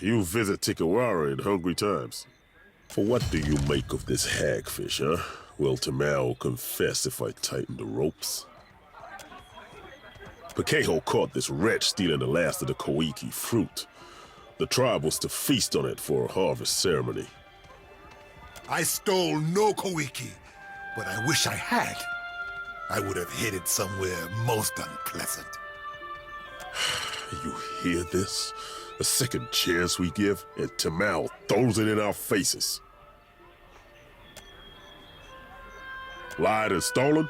You visit Tikawara in hungry times. For what do you make of this hagfish, huh? Will Tamao confess if I tighten the ropes? Pakeho caught this wretch stealing the last of the Koiki fruit. The tribe was to feast on it for a harvest ceremony. I stole no Koiki, but I wish I had. I would have hid it somewhere most unpleasant. You hear this? A second chance we give, and Tamao throws it in our faces. Lied and stolen?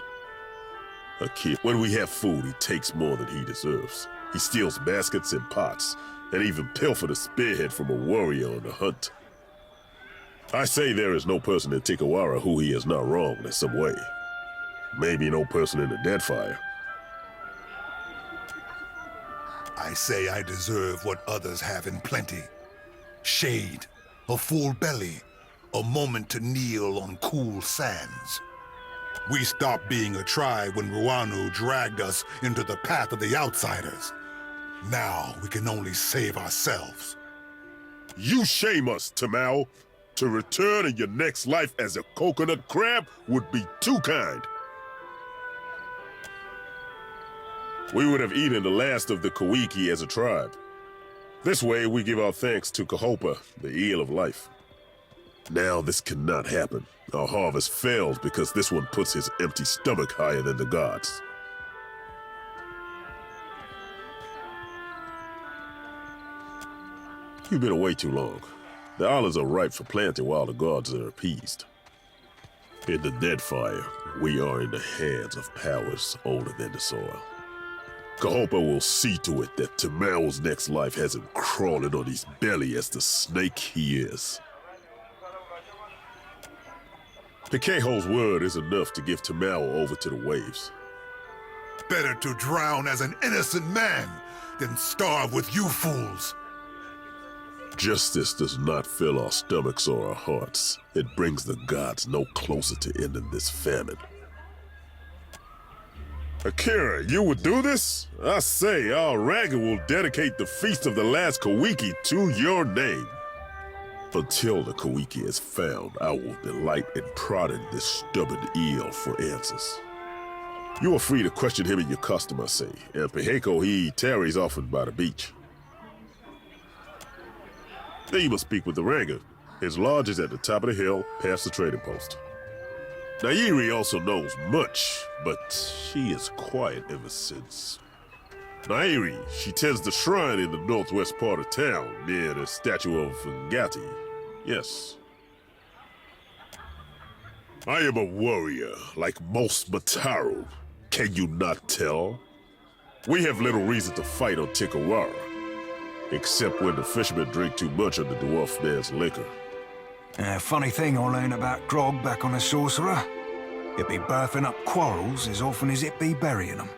A kid, when we have food, he takes more than he deserves. He steals baskets and pots, and even pilfered a spearhead from a warrior on the hunt. I say there is no person in Tikawara who he has not wronged in some way. Maybe no person in the Deadfire. I say I deserve what others have in plenty. Shade, a full belly, a moment to kneel on cool sands. We stopped being a tribe when Ruanu dragged us into the path of the outsiders. Now we can only save ourselves. You shame us, Tamao. To return in your next life as a coconut crab would be too kind. We would have eaten the last of the Koiki as a tribe. This way, we give our thanks to Kahopa, the eel of life. Now this cannot happen. Our harvest failed because this one puts his empty stomach higher than the gods. You've been away too long. The olives are ripe for planting while the gods are appeased. In the Deadfire, we are in the hands of powers older than the soil. Kahopa will see to it that Tamao's next life has him crawling on his belly as the snake he is. Pakeho's word is enough to give Tamao over to the waves. Better to drown as an innocent man than starve with you fools. Justice does not fill our stomachs or our hearts. It brings the gods no closer to ending this famine. Akira, you would do this? I say, our Raga will dedicate the Feast of the Last Koiki to your name. Until the Koiki is found, I will delight in prodding this stubborn eel for answers. You are free to question him in your custom, I say, and Peheko he tarries often by the beach. Then you must speak with the Raga. His lodge is at the top of the hill, past the trading post. Nairi also knows much, but she is quiet ever since. Nairi, she tends the shrine in the northwest part of town, near the statue of Ngati. Yes. I am a warrior, like most Mataru. Can you not tell? We have little reason to fight on Tikawara, except when the fishermen drink too much of the dwarf man's liquor. Funny thing I learned about grog back on the Sorcerer. It be birthing up quarrels as often as it be burying them.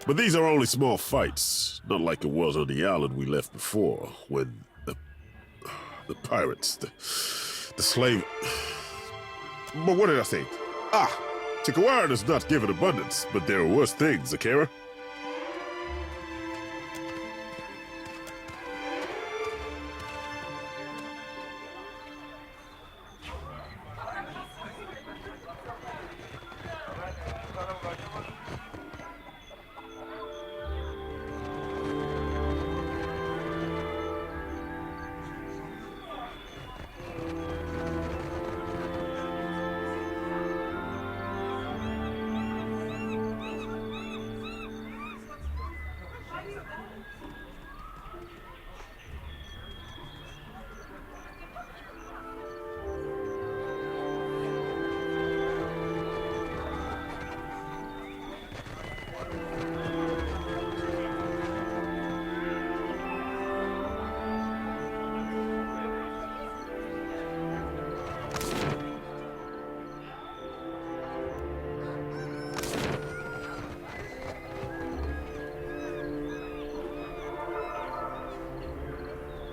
But these are only small fights, not like it was on the island we left before, when the pirates, the slave... But what did I say? Tikawara does not give in abundance, but there are worse things, Akira.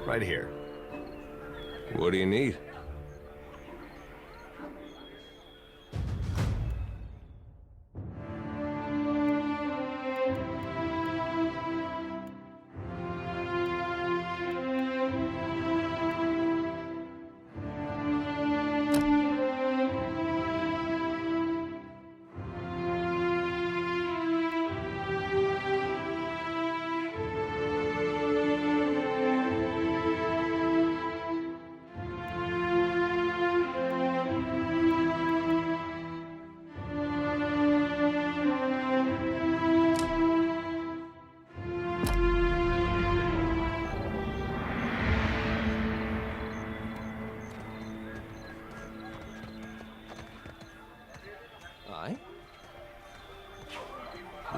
Right here. What do you need?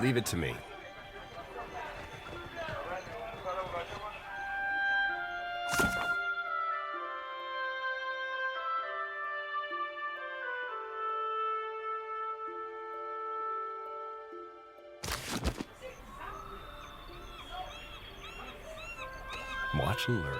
Leave it to me. Watch and learn.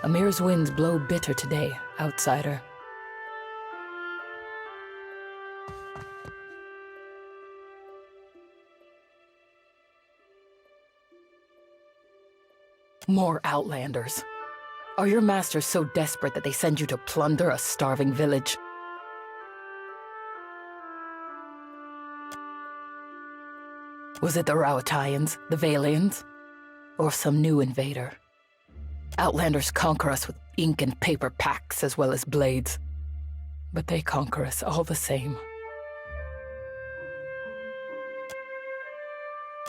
Amir's winds blow bitter today, outsider. More outlanders. Are your masters so desperate that they send you to plunder a starving village? Was it the Rauataians, the Valians, or some new invader? Outlanders conquer us with ink and paper packs as well as blades. But they conquer us all the same.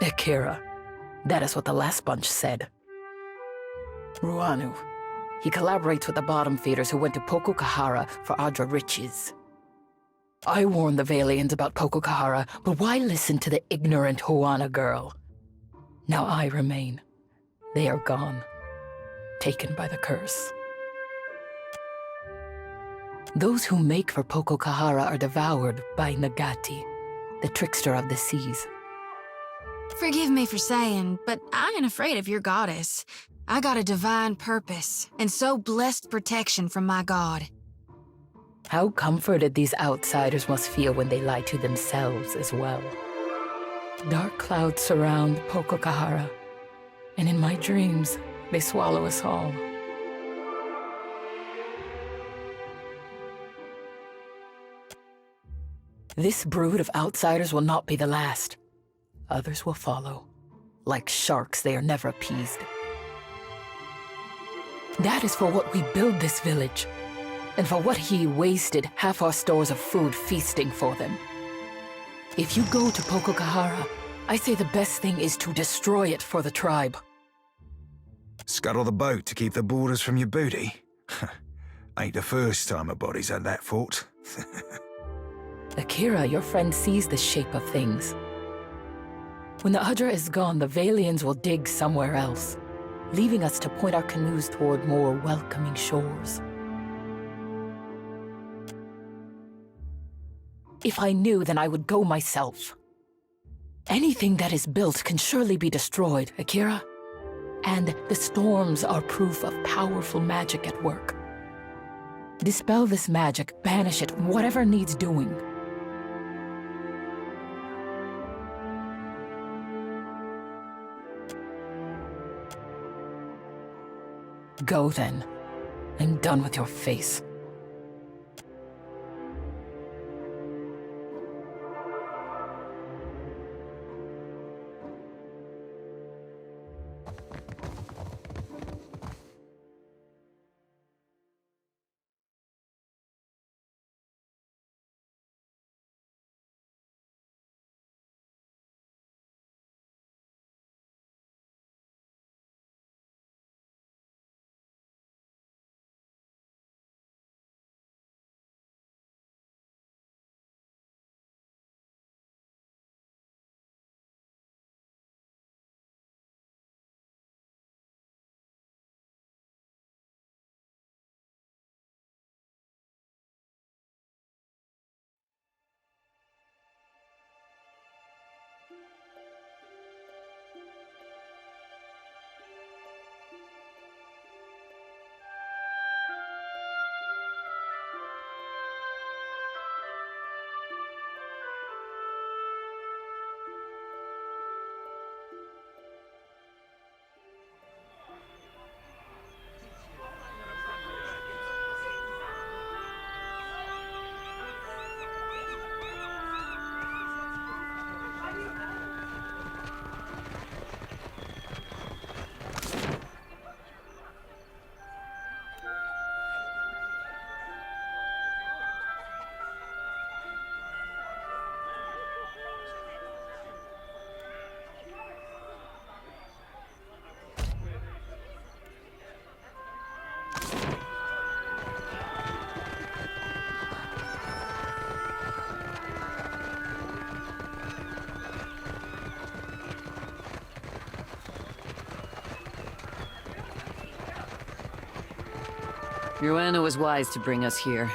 Akira. That is what the last bunch said. Ruanu. He collaborates with the bottom feeders who went to Pokokahara for Adra riches. I warned the Valians about Pokokahara, but why listen to the ignorant Huana girl? Now I remain. They are gone. Taken by the curse. Those who make for Pokokahara are devoured by Nagati, the trickster of the seas. Forgive me for saying, but I ain't afraid of your goddess. I got a divine purpose, and so blessed protection from my god. How comforted these outsiders must feel when they lie to themselves as well. Dark clouds surround Pokokahara, and in my dreams, they swallow us all. This brood of outsiders will not be the last. Others will follow. Like sharks, they are never appeased. That is for what we build this village, and for what he wasted half our stores of food feasting for them. If you go to Pokokahara, I say the best thing is to destroy it for the tribe. Scuttle the boat to keep the boarders from your booty? Ain't the first time a body's had that thought. Akira, your friend sees the shape of things. When the Hydra is gone, the Valians will dig somewhere else, leaving us to point our canoes toward more welcoming shores. If I knew, then I would go myself. Anything that is built can surely be destroyed, Akira. And the storms are proof of powerful magic at work. Dispel this magic, banish it, whatever needs doing. Go then. I'm done with your face. Ruano was wise to bring us here.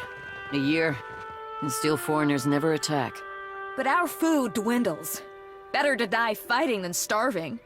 A year, and still foreigners never attack. But our food dwindles. Better to die fighting than starving.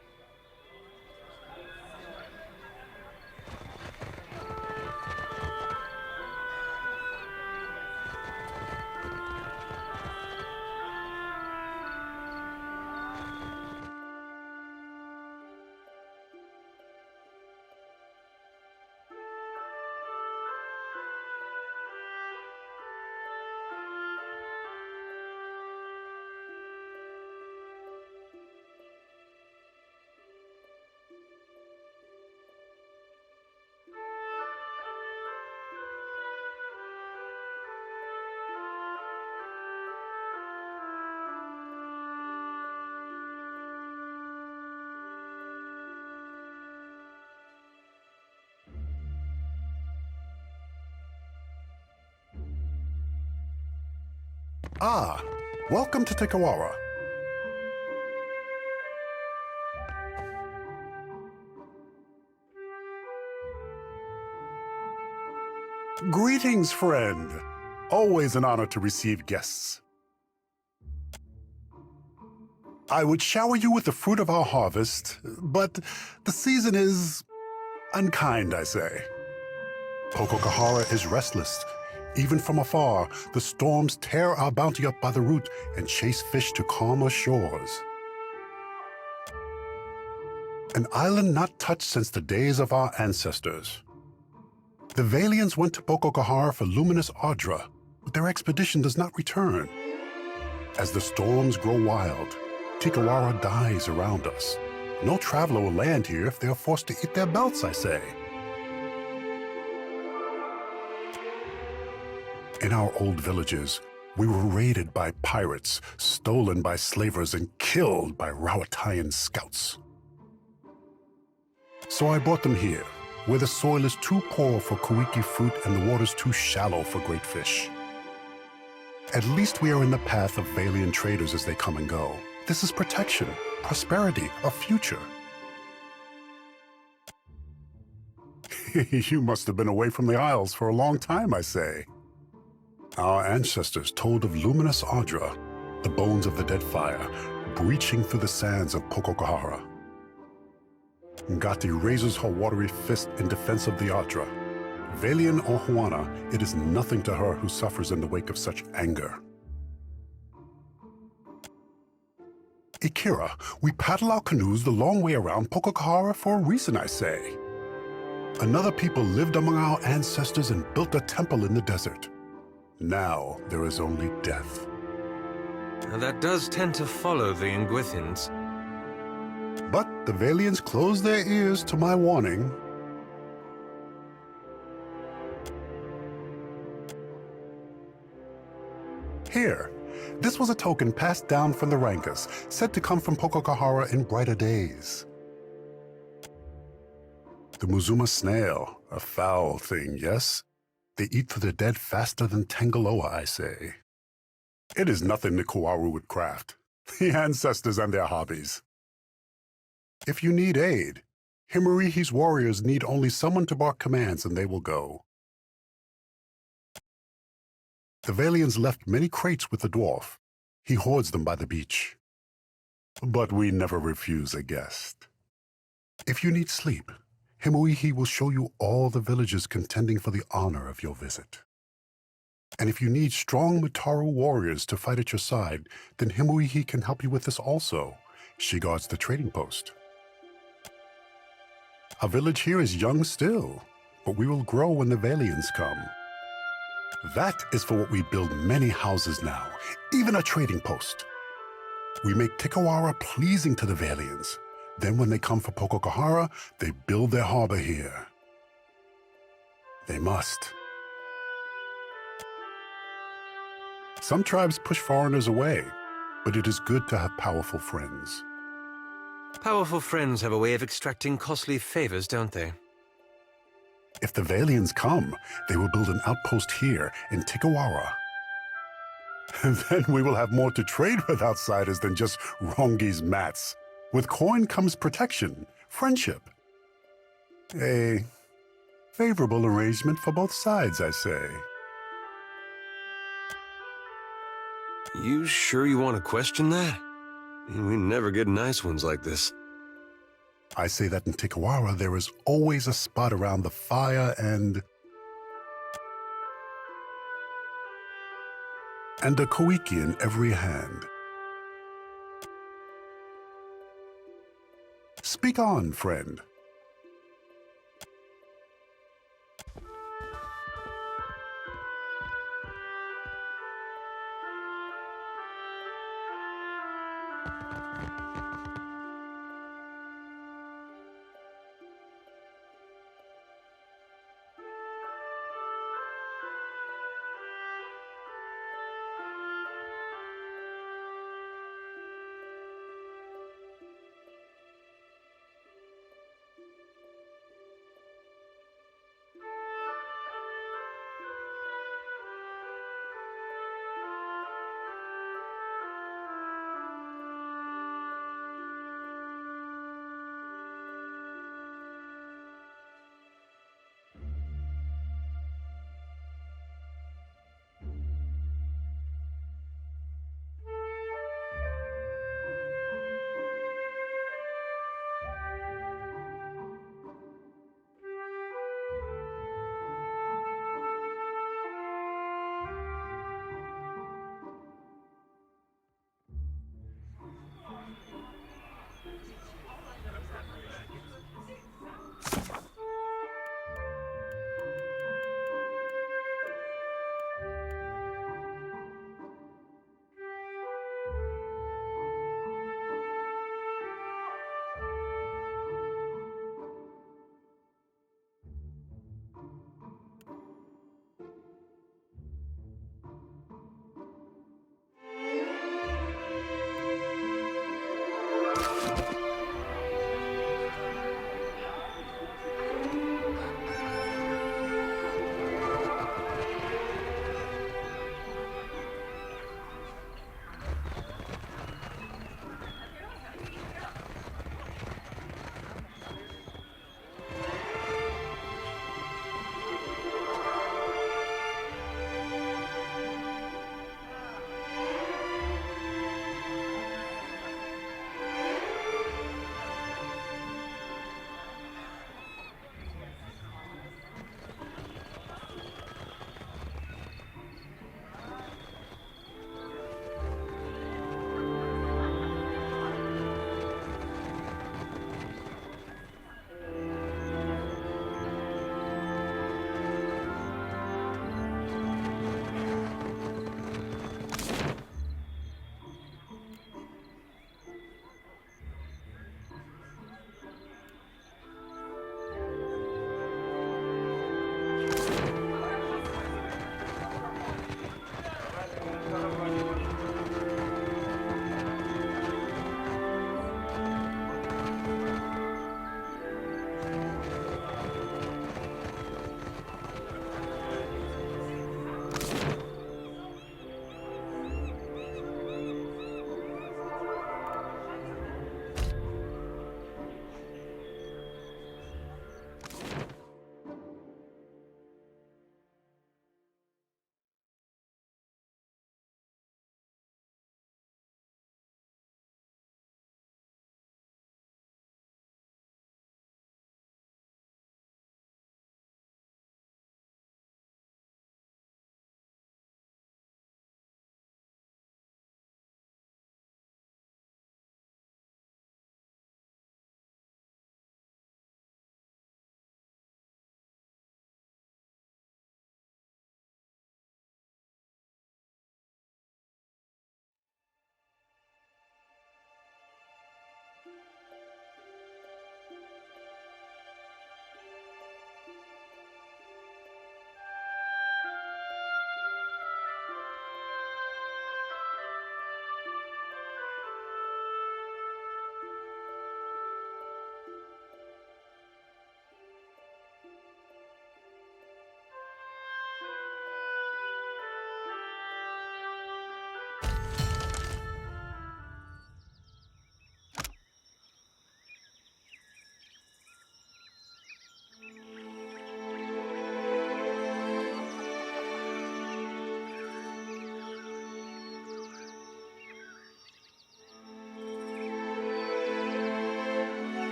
Ah, welcome to Tikawara. Greetings, friend. Always an honor to receive guests. I would shower you with the fruit of our harvest, but the season is unkind, I say. Pokokahara is restless. Even from afar, the storms tear our bounty up by the root and chase fish to calmer shores. An island not touched since the days of our ancestors. The Valians went to Pokokahara for luminous Ardra, but their expedition does not return. As the storms grow wild, Tikawara dies around us. No traveler will land here if they are forced to eat their belts, I say. In our old villages, we were raided by pirates, stolen by slavers, and killed by Rawatayan scouts. So I brought them here, where the soil is too poor for Kuiki fruit and the waters too shallow for great fish. At least we are in the path of Valian traders as they come and go. This is protection, prosperity, a future. You must have been away from the Isles for a long time, I say. Our ancestors told of luminous Ardra, the bones of the Deadfire, breaching through the sands of Pokokahara. Ngati raises her watery fist in defense of the Ardra. Valian or Huana, it is nothing to her who suffers in the wake of such anger. Ikira, we paddle our canoes the long way around Pokokahara for a reason, I say. Another people lived among our ancestors and built a temple in the desert. Now there is only death. That does tend to follow the Nguithins. But the Valians closed their ears to my warning. Here, this was a token passed down from the Rankas, said to come from Pokokahara in brighter days. The Muzuma snail, a foul thing, yes? They eat for the dead faster than Tangaloa, I say. It is nothing the Kawaru would craft. The ancestors and their hobbies. If you need aid, Himurihi's warriors need only someone to bark commands and they will go. The Valians left many crates with the dwarf. He hoards them by the beach. But we never refuse a guest. If you need sleep, Himurihi will show you all the villages contending for the honor of your visit. And if you need strong Mutaru warriors to fight at your side, then Himurihi can help you with this also. She guards the trading post. Our village here is young still, but we will grow when the Valians come. That is for what we build many houses now, even a trading post. We make Tikawara pleasing to the Valians. Then when they come for Pokokahara, they build their harbor here. They must. Some tribes push foreigners away, but it is good to have powerful friends. Powerful friends have a way of extracting costly favors, don't they? If the Valians come, they will build an outpost here in Tikawara. And then we will have more to trade with outsiders than just Rongi's mats. With coin comes protection, friendship. A favorable arrangement for both sides, I say. You sure you want to question that? We never get nice ones like this. I say that in Tikawara there is always a spot around the fire and a koiki in every hand. Speak on, friend.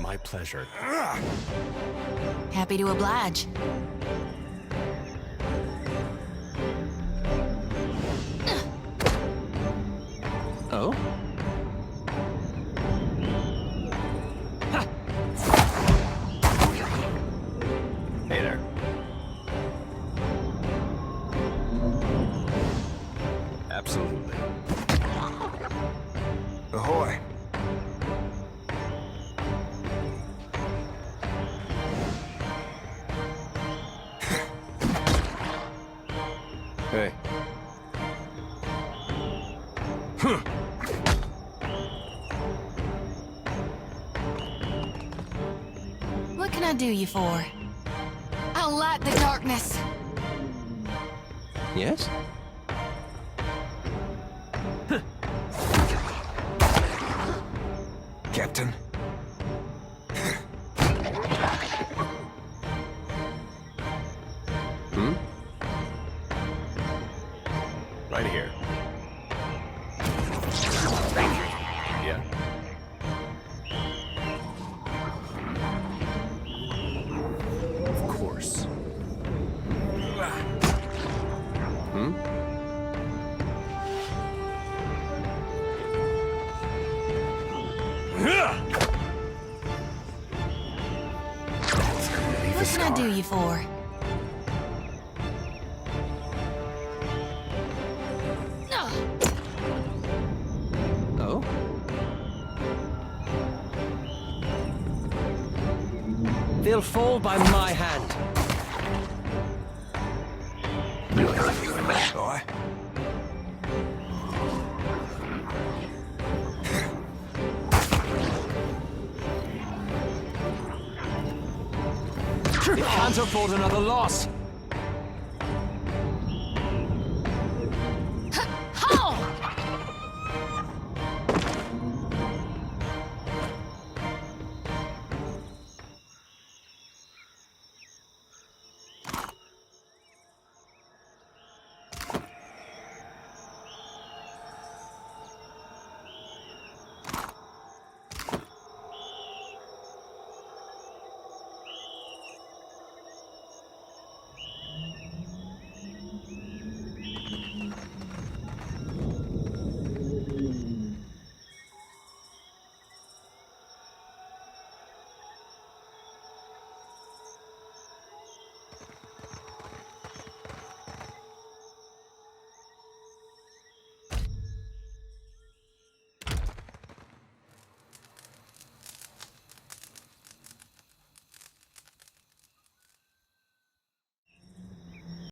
My pleasure. Happy to oblige. Oh? Hey there. Absolutely. Ahoy. Hey. What can I do you for? I like the darkness. Yes? Captain. Right here. Yeah. Of course. What can I do you for? Oh? They'll fall by my hand. Aye. Can't afford another loss.